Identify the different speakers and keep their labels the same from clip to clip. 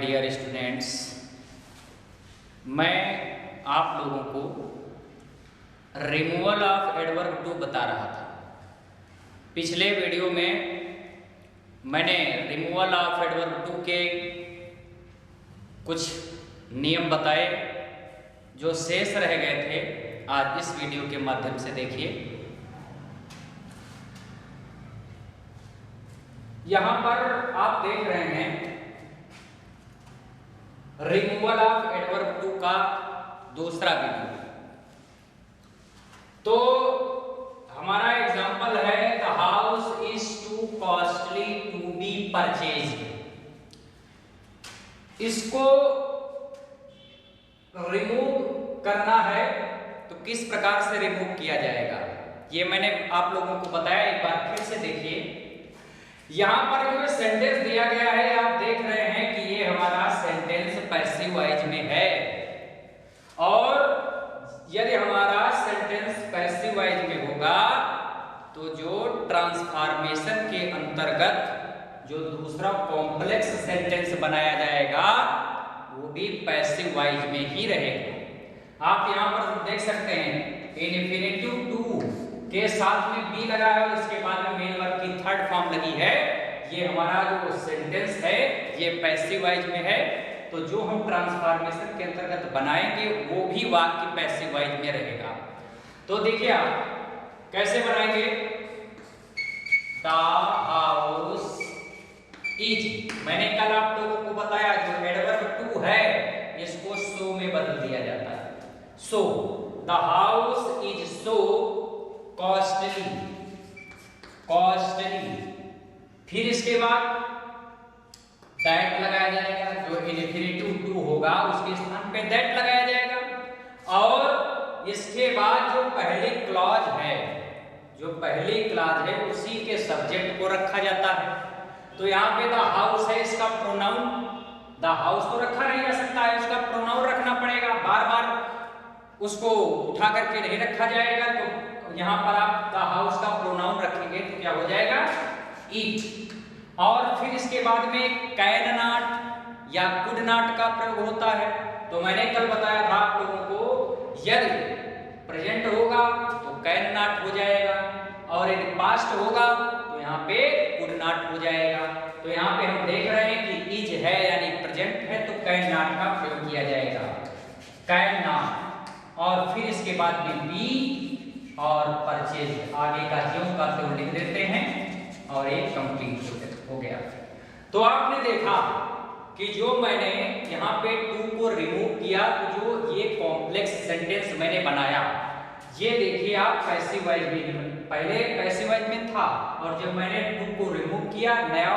Speaker 1: Dear students, मैं आप लोगों को रिमूवल ऑफ एडवर्ब टू बता रहा था। पिछले वीडियो में मैंने रिमूवल ऑफ एडवर्ब टू के कुछ नियम बताए जो शेष रह गए थे। आज इस वीडियो के माध्यम से देखिए। यहां पर आप देख रहे हैं रिमूवल ऑफ एडवर्ब टू का दूसरा वीडियो। तो हमारा एग्जांपल है the house is too costly to be purchased. इसको रिमूव करना है तो किस प्रकार से रिमूव किया जाएगा ये मैंने आप लोगों को बताया। एक बार फिर से देखिए, यहां पर जो सेंटेंस दिया गया है आप देख रहे हैं कि ये हमारा सेंटेंस पैसिव वॉइस में है, और यदि हमारा सेंटेंस पैसिव वॉइस में होगा तो जो ट्रांसफॉर्मेशन के अंतर्गत जो दूसरा कॉम्प्लेक्स सेंटेंस बनाया जाएगा वो भी पैसिव वॉइस में ही रहेगा। आप यहां पर देख सकते हैं इन्फिनेटिव टू के साथ में बी लगा है और इसके बाद में मेन वर्ब की थर्ड फॉर्म लगी है। ये हमारा जो सेंटेंस है ये पैसिव वॉइस में है, तो जो हम ट्रांसफॉर्मेशन के अंतर्गत बनाएंगे वो भी वाक्य पैसिव वॉइस में रहेगा। तो देखिए आप कैसे बनाएंगे। द हाउस इज, मैंने कल आप लोगों को बताया जो एडवर्ब टू है इसको सो में बदल दिया जाता है। So the house is so costly, costly. फिर इसके बाद दैट लगाया जाएगा, जो इन्फिनेटिव टू होगा उसके स्थान पे दैट लगाया जाएगा। और इसके बाद जो पहली क्लॉज है, जो पहली क्लॉज है उसी के सब्जेक्ट को रखा जाता है। तो यहाँ पे द हाउस है, इसका प्रोनाउन द हाउस तो रखा नहीं जा सकता है, उसका प्रोनाउन रखना पड़ेगा। बार बार उसको उठा करके नहीं रखा जाएगा। तो यहाँ पर आप द हाउस का प्रोनाउन रखेंगे तो क्या हो जाएगा, इट। और फिर इसके बाद में कैन नॉट या कुड नॉट का प्रयोग होता है। तो मैंने कल बताया था आप लोगों को यदि प्रेजेंट होगा तो कैन नॉट हो जाएगा, और यदि पास्ट होगा तो यहाँ पे कुड नॉट हो जाएगा। तो यहाँ पे हम देख रहे हैं कि इज है यानी प्रेजेंट है तो कैन नॉट का प्रयोग किया जाएगा, कैन नॉट। और फिर इसके बाद में बी और परचेज आगे का ज्यों का त्यों लिख देते हैं और ये कंप्लीट हो गया। तो आपने देखा कि जो मैंने यहाँ पे टू को रिमूव किया तो जो ये कॉम्प्लेक्स सेंटेंस मैंने बनाया, ये देखिए आप पैसिव वॉइस में, पहले पैसिव वॉइस में था और जब मैंने टू को रिमूव किया नया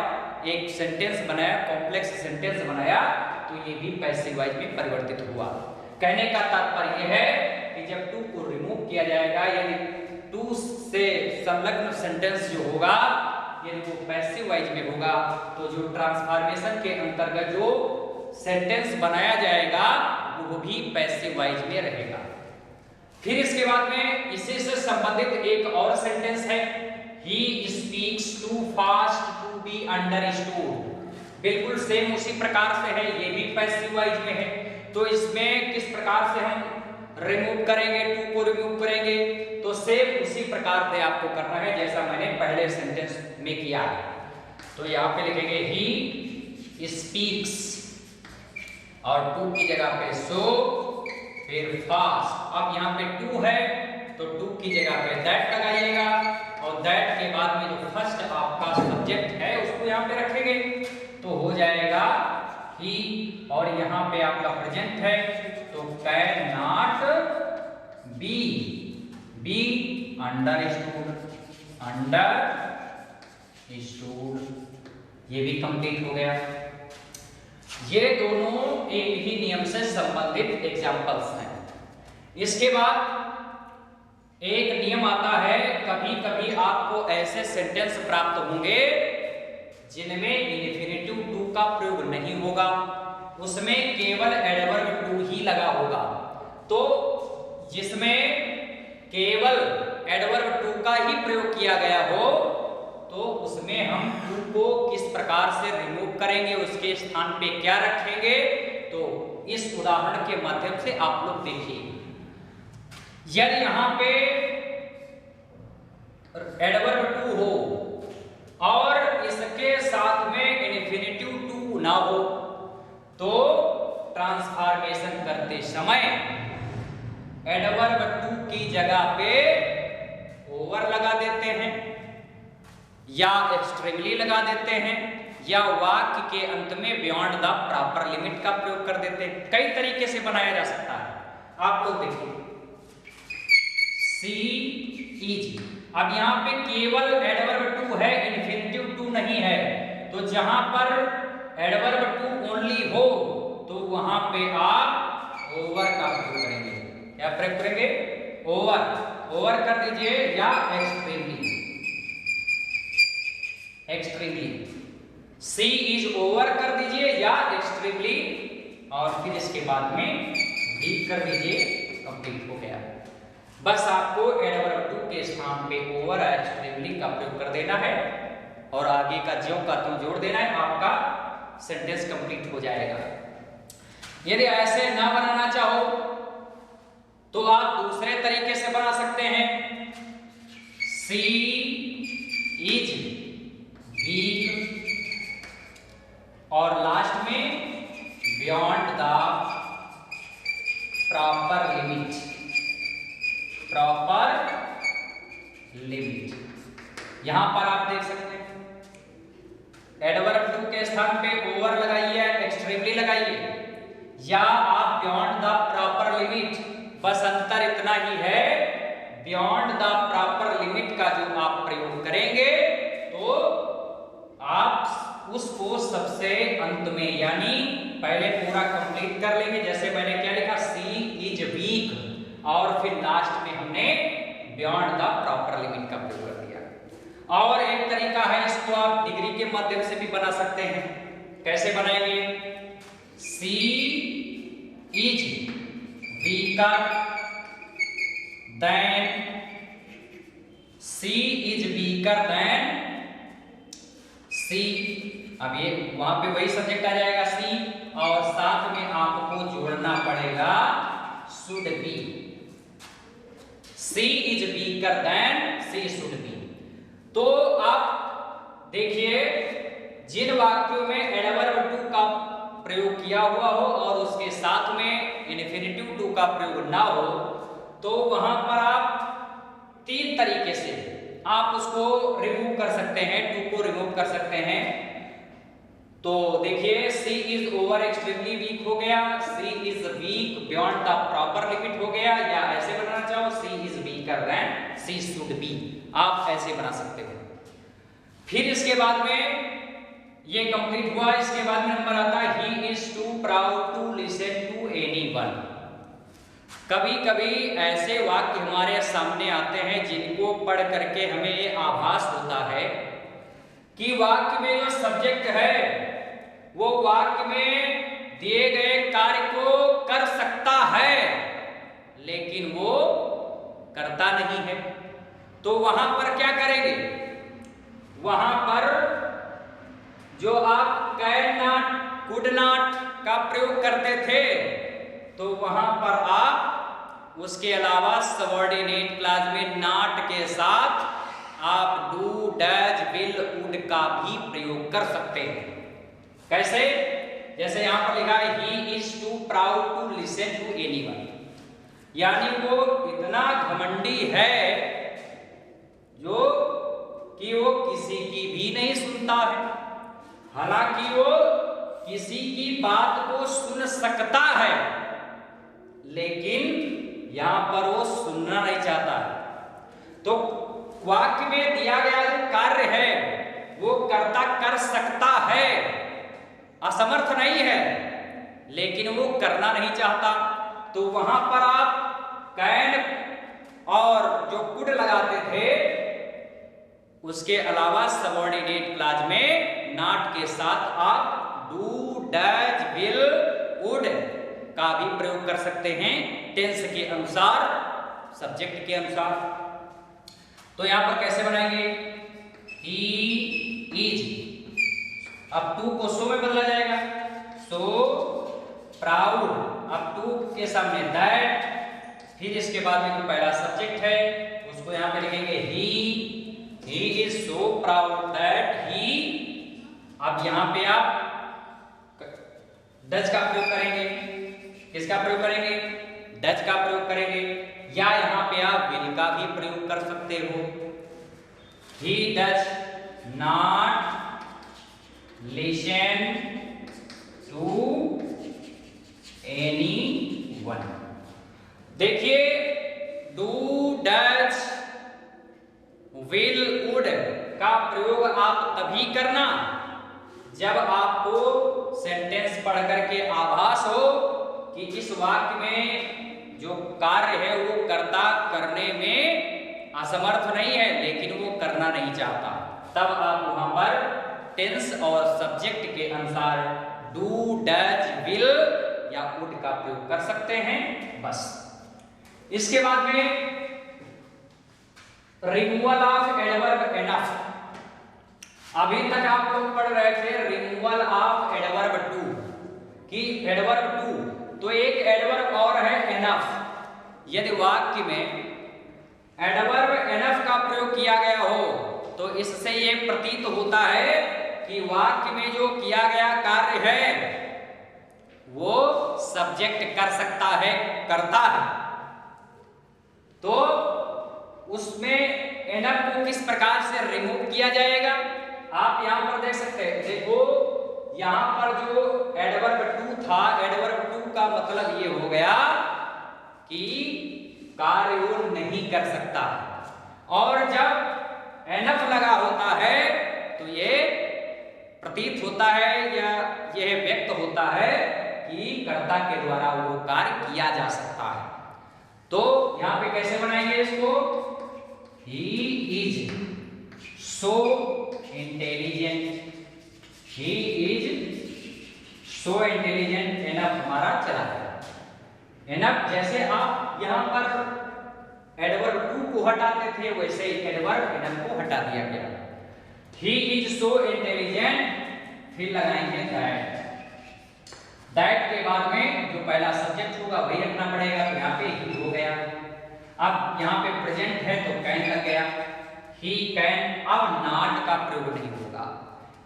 Speaker 1: एक सेंटेंस बनाया, कॉम्प्लेक्स सेंटेंस बनाया, तो ये भी पैसिव वॉइस में परिवर्तित हुआ। कहने का तात्पर्य यह है कि जब टू को रिमूव किया जाएगा यानी टू से संलग्न सेंटेंस जो होगा यदि वो पैसिव वॉइस में होगा तो जो ट्रांसफॉर्मेशन के अंतर्गत जो सेंटेंस बनाया जाएगा वो भी पैसिव वॉइस में रहेगा। फिर इसके बाद में इसी से संबंधित एक और सेंटेंस है, he speaks too fast to be understood. बिल्कुल सेम उसी प्रकार से है, ये भी पैसिव वॉइस में है। तो इसमें किस प्रकार से हम रिमूव करेंगे, टू को रिमूव करेंगे, तो सेम उसी प्रकार से आपको करना है जैसा मैंने पहले सेंटेंस में किया है। तो यहाँ पे लिखेंगे ही स्पीक्स और टू की जगह पे सो, फिर फास्ट। अब यहाँ पे टू है तो टू की जगह पे दैट लगाइएगा, और दैट के बाद में जो फर्स्ट आपका सब्जेक्ट है उसको यहाँ पे रखेंगे तो हो जाएगा ही। और यहाँ पे आपका प्रेजेंट है तो can not be, be understood, understood. ये भी कंप्लीट हो गया। ये दोनों एक ही नियम से संबंधित एग्जांपल्स हैं। इसके बाद एक नियम आता है, कभी कभी आपको ऐसे सेंटेंस प्राप्त होंगे जिनमें इन्फिनेटिव टू का प्रयोग नहीं होगा, उसमें केवल एडवर्ब टू ही लगा होगा। तो जिसमें केवल एडवर्ब टू का ही प्रयोग किया गया हो तो तो उसमें हम टू को किस प्रकार से रिमूव करेंगे, उसके स्थान पे क्या रखेंगे, तो इस उदाहरण के माध्यम से आप लोग देखिए। यदि यहां पे एडवर्ब टू हो और इसके साथ में इन्फिनेटिव टू ना हो, तो ट्रांसफॉर्मेशन करते समय एडवर्ब टू की जगह पे ओवर लगा देते हैं या एक्सट्रीमली लगा देते हैं या वाक्य के अंत में बियॉन्ड द प्रॉपर लिमिट का प्रयोग कर देते हैं। कई तरीके से बनाया जा सकता है। आप लोग देखिए सी इज, अब यहां पे केवल एडवर्ब टू है, इन्फिनेटिव टू नहीं है, तो जहां पर एडवर्ब टू ओनली हो तो वहां पे आप ओवर का प्रयोग करेंगे। क्या प्रयोग करेंगे? ओवर कर दीजिए या एक्सट्रीमली। सी इज ओवर कर दीजिए या एक्सट्रीमली, और फिर इसके बाद में भी कर दीजिए, कंप्लीट हो गया। बस आपको एडवर्ब टू के स्थान पे ओवर या एक्सट्रीमली का प्रयोग कर देना है और आगे का ज्यों का त्यों जोड़ देना है, आपका सेंटेंस कंप्लीट हो जाएगा। यदि ऐसे ना बनाना चाहो तो आप दूसरे तरीके से बना सकते हैं। सी इज वीक और लास्ट में बियॉन्ड द प्रॉपर लिमिट। यहां पर आप देख सकते हैं एडवर्ब टू के स्थान पे ओवर लगाइए, एक्सट्रीमली लगाइए या आप बियॉन्ड द प्रॉपर लिमिट। बस अंतर इतना ही है, बियॉन्ड द प्रॉपर लिमिट का जो आप प्रयोग करेंगे तो आप उसको सबसे अंत में, यानी पहले पूरा कंप्लीट कर लेंगे। जैसे मैंने क्या लिखा, सी इज वीक, और फिर लास्ट में हमने बियॉन्ड द प्रॉपर लिमिट का प्रयोग कर दिया। और एक तरीका है, इसको आप डिग्री के माध्यम से भी बना सकते हैं। कैसे बनाएंगे? C is weaker than, C is weaker than C. अब ये वहां पे वही सब्जेक्ट आ जाएगा सी, और साथ में आपको जोड़ना पड़ेगा should be. C is weaker than C should be. तो आप देखिए, जिन वाक्यों में एडवर्ब टू का प्रयोग किया हुआ हो और उसके साथ में इन्फिनेटिव टू का प्रयोग ना हो, तो वहां पर आप तीन तरीके से आप उसको रिमूव कर सकते हैं, टू को रिमूव कर सकते हैं। तो देखिए, C is over extremely weak हो गया, C is weak beyond the proper limit हो गया, या ऐसे बनाना चाहो C is weaker than C should be, आप ऐसे बना सकते हो। फिर इसके बाद में ये कंप्लीट हुआ, इसके बाद में नंबर आता है he is too proud to listen to anyone. कभी कभी ऐसे वाक्य हमारे सामने आते हैं जिनको पढ़ करके हमें ये आभास होता है कि वाक्य में जो सब्जेक्ट है वो वाक्य में दिए गए कार्य को कर सकता है, लेकिन वो करता नहीं है। तो वहां पर क्या करेंगे? वहां पर जो आप कैन नॉट, कुड नॉट का प्रयोग करते थे, तो वहां पर आप उसके अलावा सबऑर्डिनेट क्लॉज में नॉट के साथ आप डू, डज, विल, वुड का भी प्रयोग कर सकते हैं। कैसे? जैसे यहां पर लिखा है he is too proud to listen to anyone, यानी वो इतना घमंडी है जो कि वो किसी की भी नहीं सुनता है। हालांकि वो किसी की बात को सुन सकता है, लेकिन यहां पर वो सुनना नहीं चाहता है। तो वाक्य में दिया गया जो कार्य है वो कर्ता कर सकता है, असमर्थ नहीं है, लेकिन वो करना नहीं चाहता। तो वहां पर आप कैन और जो कुड लगाते थे, उसके अलावा सबऑर्डिनेट क्लॉज में नॉट के साथ आप डू, डज, विल, वुड का भी प्रयोग कर सकते हैं, टेंस के अनुसार, सब्जेक्ट के अनुसार। तो यहां पर कैसे बनाएंगे? ही इज, अब टू को सो में बदला जाएगा, सो प्राउड, अब टू के सामने दैट, फिर इसके बाद में जो पहला सब्जेक्ट है उसको यहां पे लिखेंगे he is so proud that he. अब यहां पे आप डज का प्रयोग करेंगे, किसका प्रयोग करेंगे, डज का प्रयोग करेंगे, या यहां पे आप विल का भी प्रयोग कर सकते हो। He does not listen to any one. देखिए डू, डज, विल, वुड का प्रयोग आप तभी करना जब आपको सेंटेंस पढ़ करके आभास हो कि इस वाक्य में जो कार्य है वो कर्ता करने में असमर्थ नहीं है, लेकिन वो करना नहीं चाहता, तब आप वहां पर टेंस और सब्जेक्ट के अनुसार डू, डज, विल या वुड का प्रयोग कर सकते हैं। बस इसके बाद में रिमूवल ऑफ एडवर्ब एनफ। अभी तक आप लोग पढ़ रहे थे रिमूवल ऑफ एडवर्ब टू कि एडवर्ब टू, तो एक एडवर्ब और है एनफ। यदि वाक्य में एडवर्ब एनफ का प्रयोग किया गया हो तो इससे ये प्रतीत होता है कि वाक्य में जो किया गया कार्य है वो सब्जेक्ट कर सकता है, करता है। तो उसमें एनफ को किस प्रकार से रिमूव किया जाएगा आप यहां पर देख सकते हैं। देखो यहां पर जो एडवर्ब टू था, एडवर्ब टू का मतलब ये हो गया कि कार्य वो नहीं कर सकता, और जब एनफ लगा होता है तो ये प्रतीत होता है या यह व्यक्त होता है कि कर्ता के द्वारा वो कार्य किया जा सकता है। तो यहां पे कैसे बनाएंगे इसको, he is so intelligent, he is so intelligent, enough हमारा चला गया। एनफ जैसे आप यहां पर एडवर्ब टू को हटाते थे वैसे ही एडवर्ब एनफ को हटा दिया गया। ही इज सो इंटेलिजेंट, फिर लगाएंगे दैट। दैट के बाद में जो पहला सब्जेक्ट होगा वही रखना पड़ेगा, तो यहाँ पे ही हो गया। अब यहाँ पे प्रेजेंट है तो कैन लग गया, ही कैन। अब नॉट का प्रयोग नहीं होगा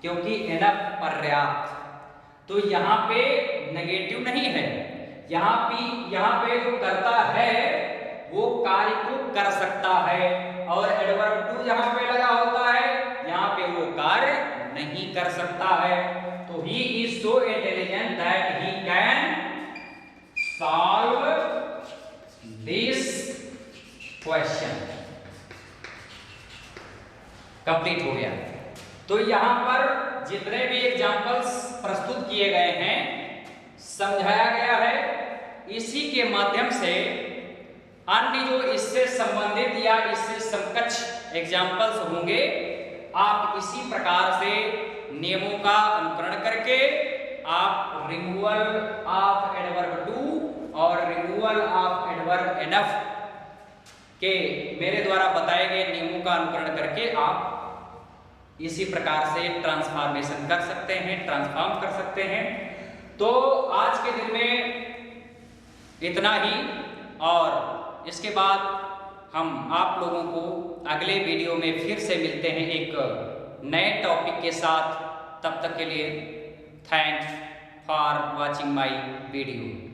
Speaker 1: क्योंकि एनफ पर्याप्त, तो यहाँ पे नेगेटिव नहीं है, यहाँ पे जो करता है वो कार्य को कर सकता है, और एडवर्ब टू जहां पे लगा होता है यहाँ पे वो कार्य नहीं कर सकता है। तो he is so intelligent that he can solve this question. Complete हो गया। तो यहां पर जितने भी एग्जाम्पल्स प्रस्तुत किए गए हैं, समझाया गया है, इसी के माध्यम से अन्य जो इससे संबंधित या इससे समकक्ष एग्जाम्पल्स होंगे, आप इसी प्रकार से नियमों का अनुकरण करके आप रिमूवल ऑफ एडवर्ब टू और रिमूवल ऑफ एडवर्ब एनफ के मेरे द्वारा बताए गए नियमों का अनुकरण करके आप इसी प्रकार से ट्रांसफॉर्मेशन कर सकते हैं, ट्रांसफॉर्म कर सकते हैं। तो आज के दिन में इतना ही, और इसके बाद हम आप लोगों को अगले वीडियो में फिर से मिलते हैं एक नए टॉपिक के साथ। तब तक के लिए thanks for watching my video.